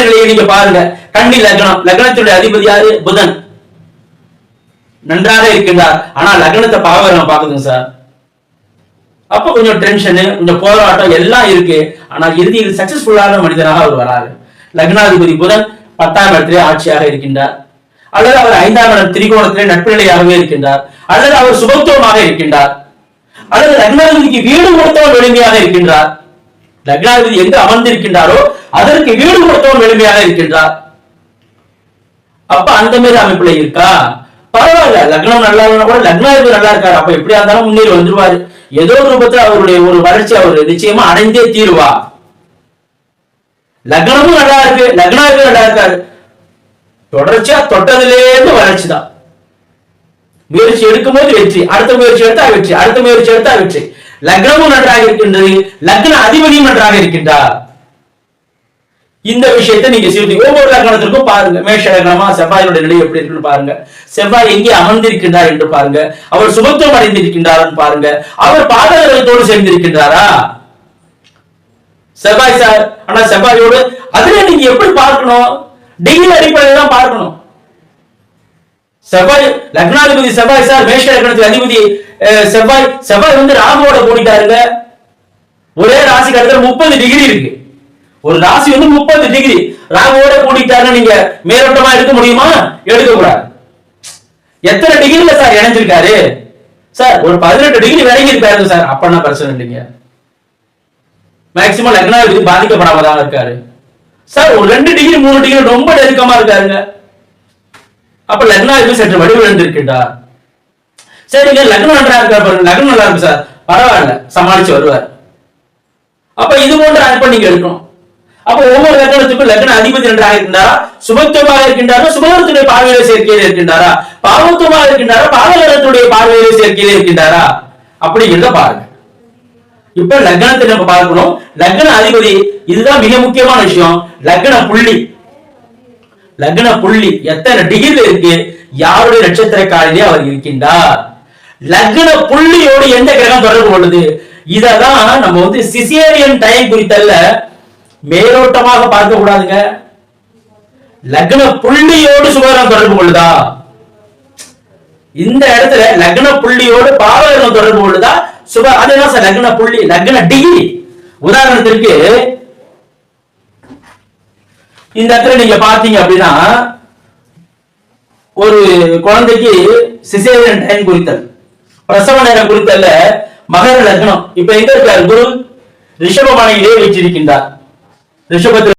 நிலையை நீங்க பாருங்க. கன்னி லக்னம், லக்னத்துடைய அதிபதி யாரு? புதன். நன்றாக இருக்கின்றார். ஆனா லக்னத்தை பாவகிரகம் பாக்குதுங்க சார். அப்ப கொஞ்சம் டென்ஷனு, கொஞ்சம் போராட்டம் எல்லாம் இருக்கு. ஆனா இறுதியில் சக்சஸ்ஃபுல்லான மனிதனாக அவர் வராரு. லக்னாதிபதி புதன் 10ஆம் இடத்திலே ஆட்சியாக இருக்கின்றார், அல்லது அவர் 5ஆம் இடம் திரிகோணத்திலே நட்பு நிலையாகவே இருக்கின்றார், அல்லது அவர் சுபத்துவமாக இருக்கின்றார், அல்லது லக்னாதிபதிக்கு வீடு கொடுத்தவன் எளிமையாக இருக்கின்றார். லக்னாதிபதி எங்கு அமர்ந்திருக்கின்றாரோ அதற்கு வீடு கொடுத்தவன் எளிமையாக இருக்கின்றார். அப்ப அந்த மாதிரி அமைப்புல இருக்கா? பரவாயில்ல, லக்னம் நல்லா இருந்தா கூட லக்னாதிபதி நல்லா இருக்காரு. அப்ப எப்படியா இருந்தாலும் முன்னேறி வந்துருவாரு. ஏதோ ரூபத்தில் அவருடைய ஒரு வளர்ச்சி அவர் நிச்சயமா அடைந்தே தீருவா. லக்னமும் நல்லா இருக்கு, லக்னாதிபதி நல்லா இருக்காரு, தொடர்ச்சியா தொட்டதிலேருந்து வளர்ச்சி தான். முயற்சி எடுக்கும் போது வெற்றி, அடுத்த முயற்சி எடுத்தா வெற்றி, அடுத்த முயற்சி எடுத்தா வெற்றி. லக்னமும் நன்றாக இருக்கின்றது, லக்ன அதிபதியும் நன்றாக இருக்கின்றார். இந்த விஷயத்தை நீங்க சிறுதி ஒவ்வொரு லக்னத்திற்கும் பாருங்க. மேஷ லக்னமா செவ்வாயினுடைய நிலை எப்படி இருக்குன்னு பாருங்க. செவ்வாய் எங்கே அமர்ந்திருக்கின்றார் என்று பாருங்க. அவர் சுபத்துவம் அடைந்திருக்கின்றார் பாருங்க. அவர் பாதக கிரகத்தோடு சேர்ந்திருக்கின்றாரா? செவ்வாய் சார், ஆனா செவ்வாயோடு அதுல நீங்க எப்படி பார்க்கணும்? டிகிரி அடிப்படையில் தான் பார்க்கணும். செவ்வாய் லக்னாதிபதி செவ்வாய் சார், மேஷ லக்னத்துக்கு அதிபதி செவ்வாய். செவ்வாய் வந்து ராகுவோட கூடிட்டாருங்க. ஒரே ராசிக்கு அடுத்த 30 டிகிரி இருக்கு. ஒரு ராசி வந்து 30 டிகிரி ராகுவோட கூடிட்டாருன்னு நீங்க மேலோட்டமா எடுக்க முடியுமா? எடுக்க கூடாது. எத்தனை டிகிரில சார் இணைஞ்சிருக்காரு சார்? ஒரு 18 டிகிரி விலகி இருக்காரு சார். அப்பனா பிரச்சனை இல்லைங்க. மேக்சிமம் லக்னாதிபதி பாதிக்கப்படாம தான் இருக்காரு சார். ஒரு 2 டிகிரி 3 டிகிரி ரொம்ப நெருக்கமா இருக்காருங்க. அப்ப லக்னாதிபதி சற்று வடிவிழந்திருக்கின்றார். சரிங்க, லக்னம் நன்றா இருக்காரு பாருங்க. லக்னம் நல்லா இருக்கு சார், பரவாயில்ல, சமாளிச்சு வருவார். அப்ப இது போன்ற அமைப்பை நீங்க எடுக்கணும். அப்ப ஒவ்வொரு லக்னத்துக்கும் லக்ன அதிபதி நன்றாக இருக்கின்றாரா? சுபத்துவமாக இருக்கின்றாரா? சுபத்துடைய பார்வையில சேர்க்கையில இருக்கின்றாரா? பாவத்துவமாக இருக்கின்றாரா? பாவகிரகத்துடைய பார்வையில சேர்க்கையில இருக்கின்றாரா? அப்படிங்கிறத பாருங்க. இப்ப லக்னத்தை நம்ம பார்க்கணும். லக்ன அதிபதி, இதுதான் மிக முக்கியமான விஷயம். லக்ன புள்ளி, லக்ன புள்ளி எத்தனை டிகிரில இருக்கு, யாருடைய நட்சத்திரக்காரிலே அவர் இருக்கின்றார், லக்ன புள்ளியோடு எந்த கிரகம் தொடர்பு கொள்ளுது, இததான் நம்ம வந்து சிசேரியன் டைம் குறித்தல்ல மேலோட்டமாக பார்க்க கூடாதுங்க. லக்ன புள்ளியோடு சுபகிரகம் தொடர்பு கொள்ளுதா, இந்த இடத்துல லக்ன புள்ளியோடு பாவகிரகம் தொடர்பு கொள்ளுதா, சுப அதுதான் சார் லக்ன புள்ளி, லக்ன டிகிரி. உதாரணத்திற்கு இந்த இடத்துல நீங்க பாத்தீங்க அப்படின்னா, ஒரு குழந்தைக்கு சிசேரியன் டைம் குறித்தல், பிரசவ நேரம் குறித்தல்ல மகர லக்னம். இப்ப எங்க இருக்காரு? குரு ரிஷபமனையிலே வச்சிருக்கின்றார். ரிஷபத்தில்